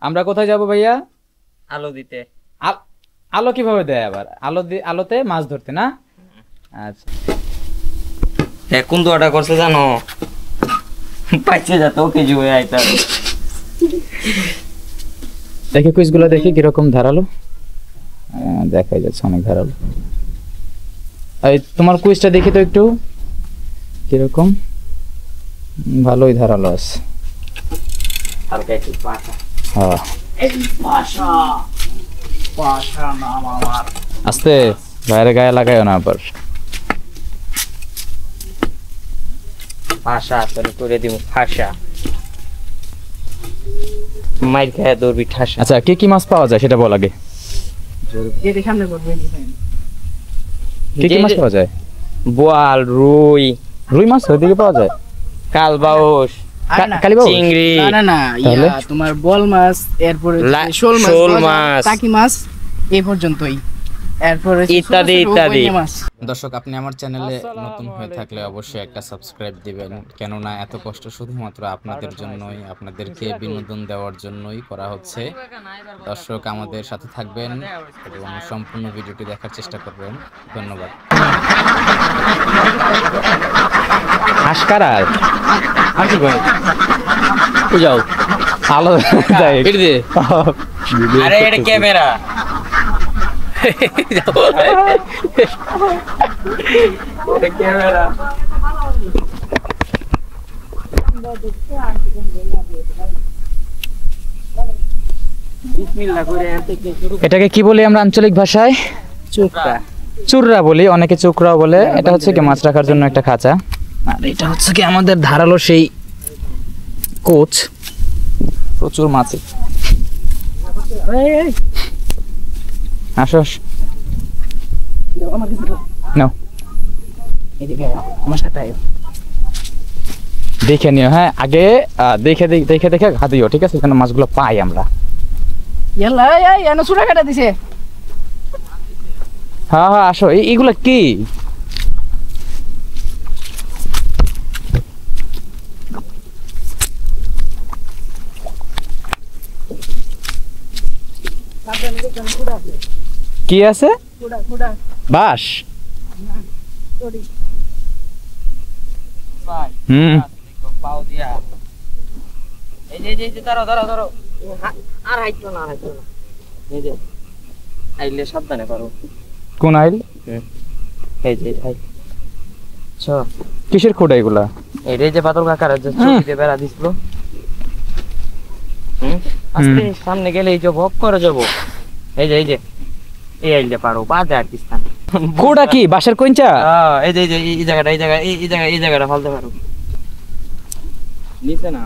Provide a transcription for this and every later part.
আমরা কোথায় যাব ভাইয়া? আলো দিতে। আলো কিভাবে দেয় আবার? আলোতে মাছ ধরতে না? আচ্ছা কোন দোয়াটা করছে জানো? পাইছে যাতো কেজি হয়ে আইতা। দেখি কুইজগুলো দেখি কিরকম ধারালো। দেখাই যাচ্ছে অনেক ধারালো। এই তোমার কুইজটা দেখি তো একটু কিরকম। ভালোই ধারালো আছে। হালকা একটু পাটা। হ্যাঁ এই পাশা পাশা নাম আমার। আস্তে বাইরে গায়ে লাগাইও না আবার। পাশা তোর করে দিব ফাশা। মাইর খায় দৌড়বি ঠাসা। আচ্ছা কি কি মাছ পাওয়া যায় সেটা বল আগে। কি কি মাছ পাওয়া যায়? বোয়াল, রুই, রুই মাছ ওইদিকে পাওয়া যায়? কালবাউস, কালীবাউস? চিংড়ি, না তোমার বল মাছ, এরপরে শোল মাছ, টাকি মাছ, এই পর্যন্তই। এরপরে ইত্যাদি ইত্যাদি। দর্শক আপনি আমার চ্যানেলে নতুন হয়ে থাকলে অবশ্যই একটা সাবস্ক্রাইব দিবেন, কেননা এত কষ্ট শুধুমাত্র আপনাদের জন্যই, আপনাদেরকে বিনোদন দেওয়ার জন্যই করা হচ্ছে। দর্শক আমাদের সাথে থাকবেন এবং সম্পূর্ণ ভিডিওটি দেখার চেষ্টা করবেন। ধন্যবাদ। আশকারার আচ্ছা ভাই যাও আলো যায় আরে এটা ক্যামেরা। এটাকে কি বলি আমরা আঞ্চলিক ভাষায়? চুকরা। চুররা বলি, অনেকে চুকরাও বলে। এটা হচ্ছে কি মাছ রাখার জন্য একটা খাঁচা, আর এটা হচ্ছে কি আমাদের ধারালো সেই কোচ। প্রচুর মাছ। আসো নাও দেখে নিও। হ্যাঁ আগে দেখে দেখে দেখে ঘা দিও, ঠিক আছে? এখানে মাছগুলো পাই আমরা। চূড়া কাটা দিছে। হ্যাঁ হ্যাঁ আসো। এইগুলা কি? কি আছে? বাঁশ। হুম পাও দিয়া এই যে ধরো ধরো ধরো। আর হাইতো না এই যে আইলে সাবধানে করো। কোন আইল? এই যে আইল। আচ্ছা কিসের খোঁড়া এগুলা? এই যে বাদল কাকার যে ছবিতে বেড়া দিছিল। আস্তে সামনে গেলে এই যে ভক করে যাব। এই যে এই আইলে পারো বাদে আর্টিস্তান। খোঁড়া কি বাঁশের কঞ্চা? এই যে এই জায়গাটা ফেলতে পারো। নিচে না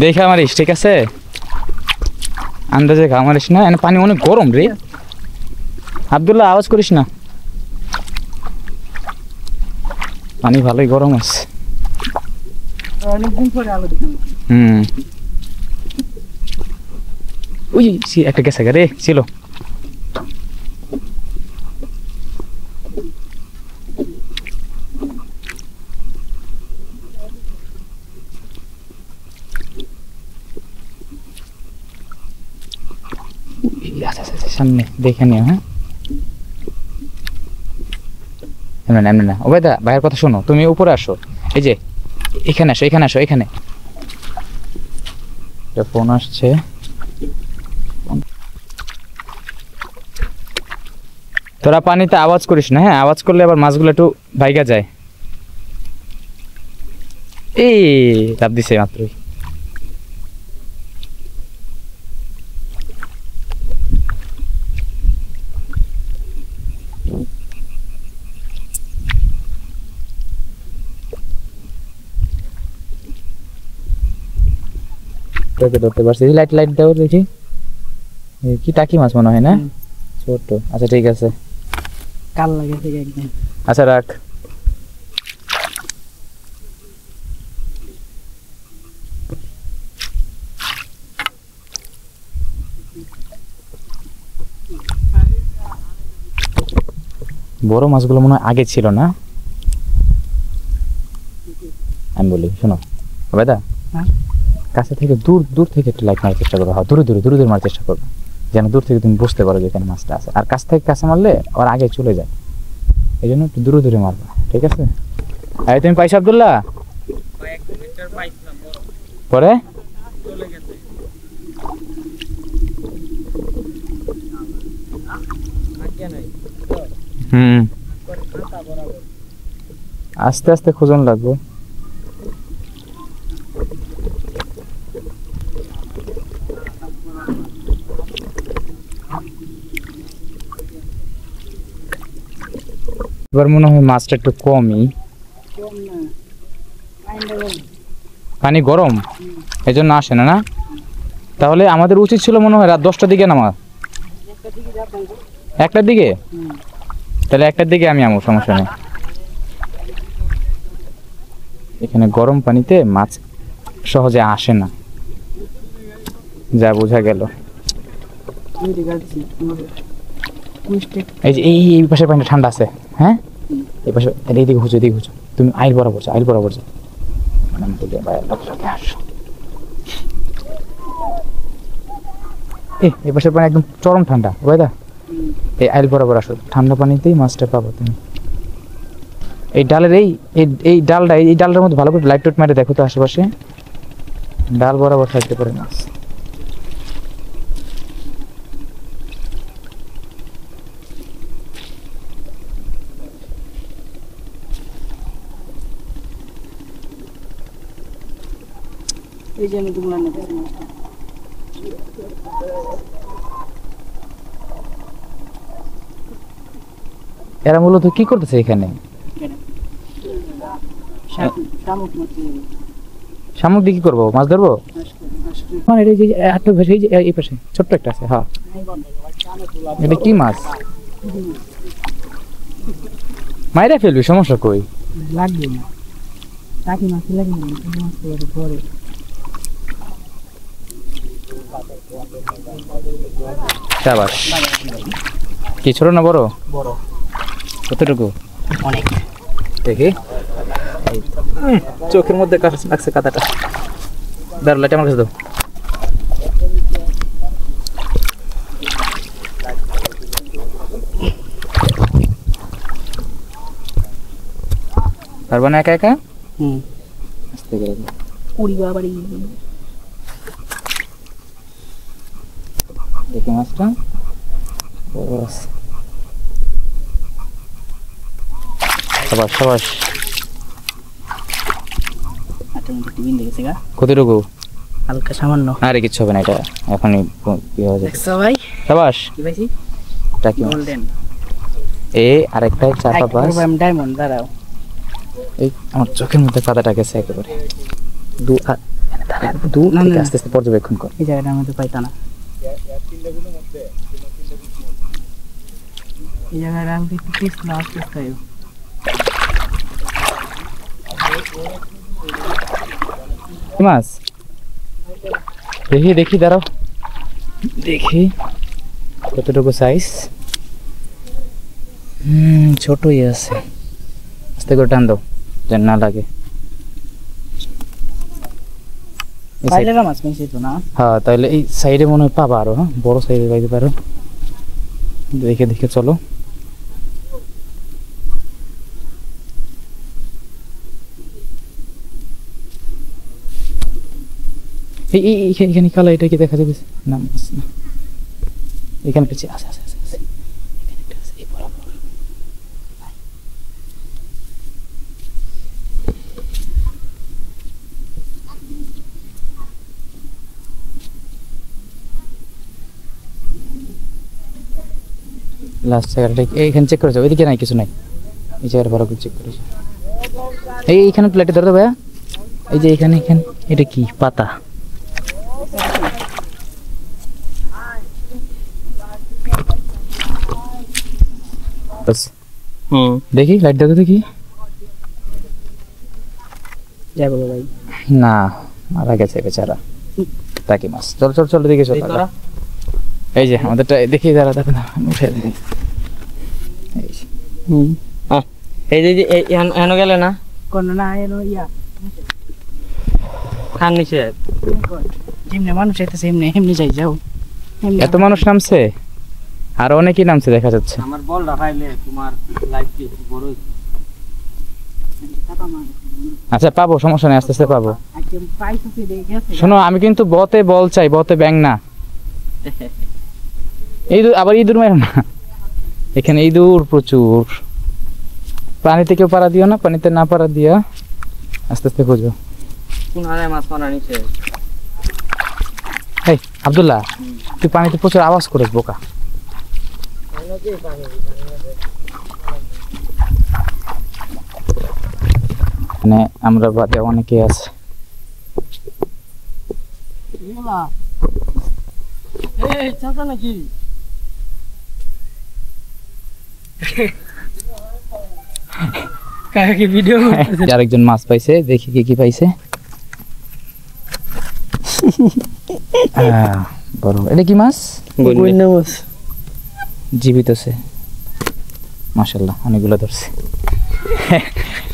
দেখে মারিস, ঠিক আছে? আন্দাজে ঘা মারিস না, এনে পানি অনেক গরম রে। আব্দুল্লাহ আওয়াজ করিস না, পানি ভালোই গরম আছে। ওই একটা গেছে রে ছিল। সামনে দেখে নিও। হ্যাঁ এমনি না ওবেদা, ভাইয়ের কথা শোনো, তুমি উপরে আসো। এই যে এখানে আসো, এখানে আসো, এখানে ফোন আসছে। তোরা পানিতে আওয়াজ করিস না, হ্যাঁ? আওয়াজ করলে আবার মাছগুলো একটু ভাইগা যায়। এই লাভ দিছে মাত্রই। ধরতে পারছি। লাইট দাও দেখি। কি টাকি মাছ মনে হয় না? ছোট। আচ্ছা ঠিক আছে, কাল লাগে থেকে একদম। আচ্ছা রাখ। বড় মাছগুলো মনে হয় আগে ছিল না? আমি বলি শোনো বেদা, হ্যাঁ? কাছে থেকে দূর দূর থেকে একটু লাইট মারার চেষ্টা করো। হ্যাঁ, দূরে দূরে দূরে দূরে মারার চেষ্টা করো, যেন দূর থেকে তুমি বুঝতে পারো যে এখানে মাছটা আছে। আর কাছ থেকে কাছে মারলে ওর আগে চলে যায়, এই জন্য একটু দূরে দূরে মারবা, ঠিক আছে? এই তুমি পাইছো আব্দুল্লাহ? পরে আস্তে আস্তে খোঁজন লাগবে। এবার মনে হয় মাছটা একটু কমই, পানি গরম এই জন্য আসে না। না তাহলে আমাদের উচিত ছিল মনে হয় রাত 10টার দিকে নামা। 1টার দিকে? তাহলে 1টার দিকে আমি আমো, সমস্যা নেই। এখানে গরম পানিতে মাছ সহজে আসে না, যা বোঝা গেল। এই যে এই পাশে পানিটা ঠান্ডা আছে। হ্যাঁ, এই পাশে এইদিকে ঘুচো, এদিকে ঘুচো। তুমি আইল বরাবর যাও, আইল বরাবর যাও। এই পাশের পানি একদম চরম ঠান্ডা বুঝা। এই আইল বরাবর আসো, ঠান্ডা পানিতেই মাছটা পাবো তুমি। এই ডালের এই ডালটার মধ্যে ভালো করে লাইট টাইট মেরে দেখো তো আশেপাশে, ডাল বরাবর থাকতে পারে মাছ। এই যে আমি দুমলা নেতেছি মাছটা। এরা মূলত কি করতেছে এখানে? শামুক দিয়ে কি করবো? মাছ ধরবো? এই পাশে ছোট্ট একটা আছে। হ্যাঁ, এটা কি মাছ? মাইরা ফেলবি, সমস্যা কই? লাগবে না, টাকি মাছ লাগে না, মাছ পরে। শাবাশ। কি ছোট না বড়? বড়। কতটুকু? অনেক। দেখি, চোখের মধ্যে লাগছে কাঁটাটা। দাঁড়ো, লাইট আমার কাছে দাও। পারবো না একা একা? আস্তে করে দাও। উড়ি বাবারি। দেখি মাছটা সাবাস সাবাস। কতটুকু? হালকা সামান্য। আরে কিচ্ছু হবে না, এটা এখনই কি হয়ে যাবে। ভাই সাবাস। কি পাইছি? এটা কি? গোল্ডেন। আরেকটা 4-5। ডায়মন্ড। দাঁড়াও, এই আমার চোখের মধ্যে কাদাটা গেছে একেবারে। আস্তে আস্তে পর্যবেক্ষণ কর। এই জায়গাটার মধ্যে পাইতা না। এই জায়গাটা আমি একটু টেস্ট না আসতে চাই। মাছ দেখি দেখি, দাঁড়াও দেখি কতটুকু সাইজ। ছোটই আছে, আস্তে করে টান দাও যেন না লাগে। মাছ মিশে তো না? হ্যাঁ, তাহলে এই সাইডে মনে হয় পাবা আরো। হ্যাঁ, বড় সাইডে পাইতে পারো। দেখে দেখে চলো। এখানে কালা, এটা কি দেখা যাবে না? এখানে পেছে আছে আছে আছে আছে, এখানে একটা আছে, এই বরাবর। লাস্ট জায়গাটা এইখানে চেক করেছো? ওইদিকে নাই, কিছু নাই। এই জায়গাটা ভালো করে চেক করেছো। এইখানে প্লেটে ধরো ভাইয়া। এই যে এখানে এটা কি পাতা? দেখি লাইট দেখো দেখি। যাবো ভাই না, মারা গেছে বেচারা। টাকি মাছ। চল চল চল, দেখে চল। এই যে আমাদেরটা দেখি, দাঁড়া দাঁড়া উঠে দেখি। এই যে এখানে গেলে না কোন না, ইয়া খান নিছে যেমনি মানুষ আইতেছে এমনি এমনি যাই যাও এত মানুষ নামছে আর অনেকেই নামছে দেখা যাচ্ছে। আমার বল রাখাইলে তোমার লাইফ কি বড় আচ্ছা পাবো, সমস্যা নেই, আস্তে আস্তে পাবো। শোনো আমি কিন্তু বতে বল চাই, বতে ব্যাং না। ইঁদুর, আবার ইঁদুর মেরো না, এখানে ইঁদুর প্রচুর। পানিতে কেউ পাড়া দিও না, পানিতে না পাড়া দিয়া আস্তে আস্তে খুঁজো। কোন হারে মাছ মারা নিছে? এই আব্দুল্লাহ, তুই পানিতে প্রচুর আওয়াজ করিস বোকা। মানে আমরা বাদে অনেকে আছে। নাকি কাকে ভিডিও আরেকজন মাছ পাইছে, দেখি কি পাইছে। বড়, এটা কি মাছ? বন্যা মাছ জীবিত আছে, মাশাআল্লাহ, অনেকগুলো ধরছে।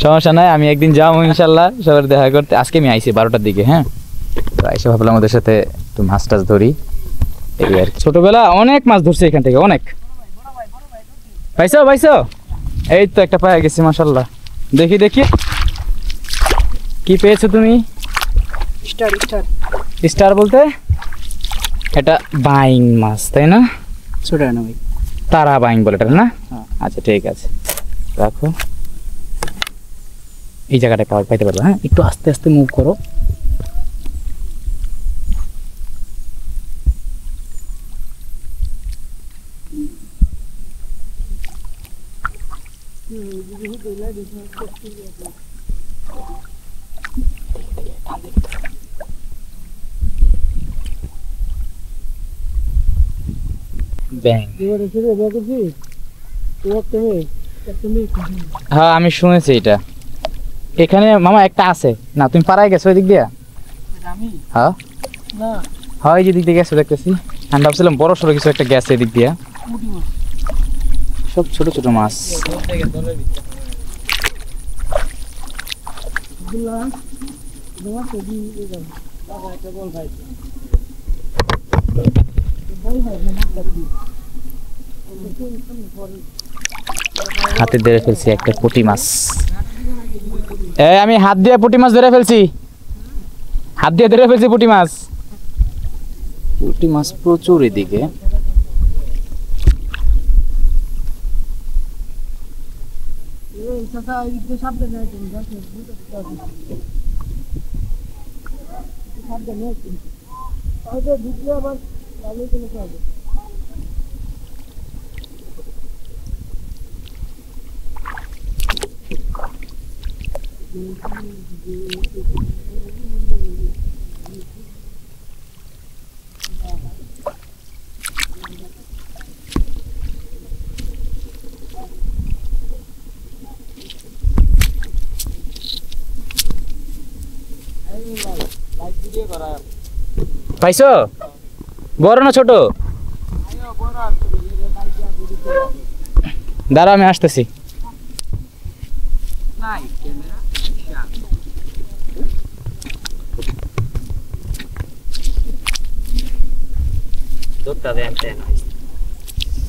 সমস্যা নাই, আমি একদিন যাবো ইনশাল্লাহ সবার দেখা করতে। আজকে আমি আইছি 12টার দিকে, হ্যাঁ, তো আইসে ভাবলাম ওদের সাথে একটু মাছ টাছ ধরি, এই আর কি। ছোটবেলা অনেক মাছ ধরছে এখান থেকে, অনেক। পাইছো পাইছো? এই তো একটা পায়ে গেছি, মাশাআল্লাহ। দেখি দেখি কি পেয়েছো তুমি? স্টার স্টার স্টার বলতে এটা বাইং মাছ, তাই না? ছোট না ভাই, তারা বাইং বলে এটা না? আচ্ছা ঠিক আছে, রাখো। এই জায়গাটায় পাইতে পারবো, হ্যাঁ, একটু আস্তে আস্তে মুভ করো। হ্যাঁ আমি শুনেছি এটা এখানে মামা একটা আছে না, তুমি পাড়ায় গেছো ওই দিক দিয়া? হ্যাঁ হ্যাঁ, এই যে দিক দিয়ে গেছো দেখতেছি। আমি ভাবছিলাম বড় সড়ো কিছু একটা গেছে এদিক দিয়া, সব ছোট ছোট মাছ। হাতে ধরে ফেলছি একটা পুঁটি মাছ। আমি হাত দিয়ে পুঁটি মাছ ধরে ফেলছি, হাত দিয়ে ধরে ফেলছি পুঁটি মাছ। পুঁটি মাছ প্রচুর এদিকে। পাইছো? বড় না ছোট? দাঁড়া আমি আসতেছি।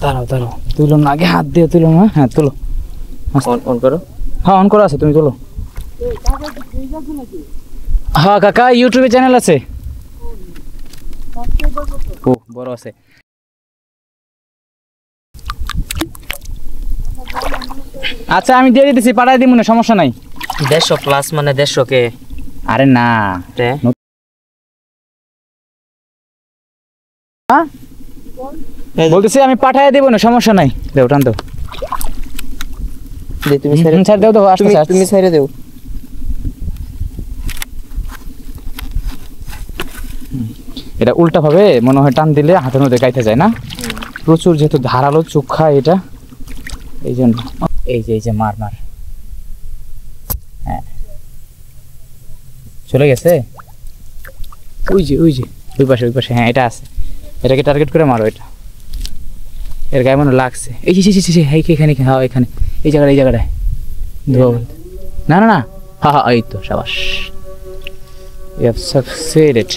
দাঁড়াও দাঁড়াও, তুলো না, আগে হাত দিয়ে তুলো না। হ্যাঁ তুলো, অন করো। হ্যাঁ অন করা আছে, তুমি তুলো। হ্যাঁ কাকা, ইউটিউবে চ্যানেল আছে। ও বড় আছে। আচ্ছা আমি দিয়ে দিতেছি, পাঠাই দিব না, সমস্যা নাই। 150 প্লাস মানে 150 কে? আরে না, বলতেছি আমি পাঠাই দেব না, সমস্যা নাই। দেও টান দাও, তুমি স্যার দাও দাও, তুমি সাইরে দাও। এটা উল্টা ভাবে মনে হয় টান দিলে হাতের মধ্যে গাইতে যায় না, প্রচুর যেহেতু ধারালো চোখা এটা, এই জন্য। এই যে মার মার, হ্যাঁ চলে গেছে। ওই যে ওই পাশে, হ্যাঁ এটা আছে, এটাকে টার্গেট করে মারো। এটা এর গায়ে মনে লাগছে। এই যে এখানে, হ্যাঁ এখানে, এই জায়গাটায় ধোয়া। না না না, হ্যাঁ এই তো, সাবাস। You have succeeded.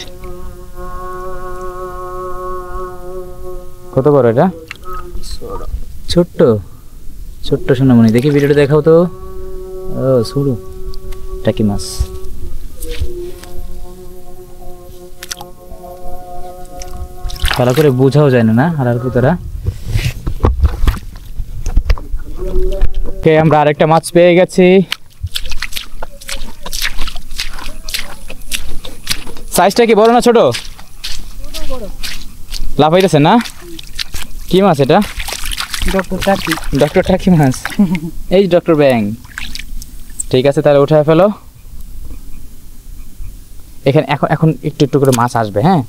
কত বড় এটা? ছোট্ট ছোট্ট সোনামণি, দেখি ভিডিওটা দেখাও তো। ও শুরু টাকি মাছ। ভালো করে বোঝাও যায় না হারার পুতারা। ওকে, আমরা আরেকটা মাছ পেয়ে গেছি। সাইজটা কি বড় না ছোট? লাফাইতেছে না? কি মাছ এটা? ডক্টর টাকি মাছ। এই ডক্টর ব্যাং। ঠিক আছে, তাহলে উঠায় ফেলো। এখানে এখন এখন একটু একটু করে মাছ আসবে। হ্যাঁ,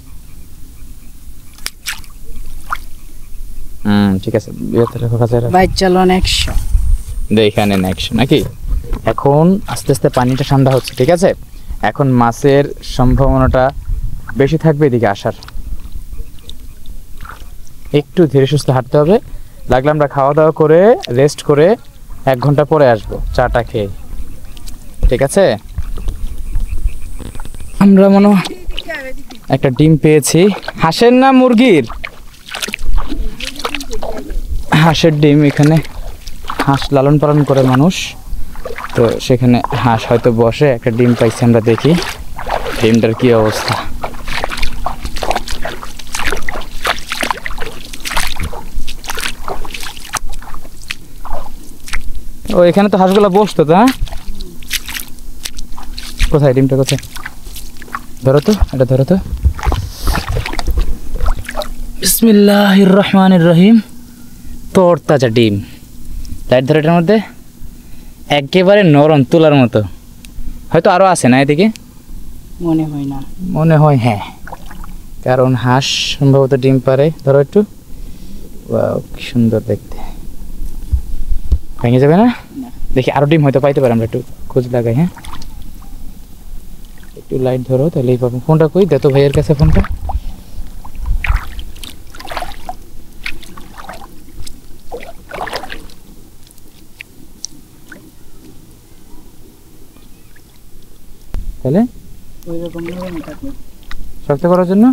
ঠিক আছে। বাইক চালান 100। এখানে অ্যাকশন নাকি? এখন আস্তে আস্তে পানিটা ঠান্ডা হচ্ছে, ঠিক আছে? এখন মাছের সম্ভাবনাটা বেশি থাকবে এদিকে আসার। একটু ধীরে সুস্থে হাঁটতে হবে। লাগলে আমরা খাওয়া দাওয়া করে রেস্ট করে 1 ঘন্টা পরে আসবো চাটা খেয়ে, ঠিক আছে? আমরা মনে হয় একটা ডিম পেয়েছি। হাঁসের না মুরগির? হাঁসের ডিম। এখানে হাঁস লালন পালন করে মানুষ, তো সেখানে হাঁস হয়তো বসে। একটা ডিম পাইছি আমরা, দেখি ডিমটার কি অবস্থা। ও, এখানে তো হাঁসগুলো বসতো তো। হ্যাঁ, কোথায় ডিমটা? কোথায়? ধরো তো, এটা ধরো তো। বিসমিল্লাহির রহমানির রহিম। তরতাজা ডিম। লাইট ধরে এটার মধ্যে, একেবারে নরম তুলার মতো। হয়তো আরো আছে না এদিকে? মনে হয় না। মনে হয় হ্যাঁ, কারণ হাঁস সম্ভবত ডিম পারে। ধরো একটু। ওয়াও, কি সুন্দর দেখতে। ভেঙে যাবে না? দেখি আরো ডিম হয়তো পাইতে পারে, আমরা একটু খোঁজ লাগাই। হ্যাঁ, একটু লাইট ধরো, তাহলেই পাবো। ফোনটা কই? দে তো ভাইয়ের কাছে ফোনটা। তাহলে ওইরকম নরম থাকে। শক্ত করার জন্য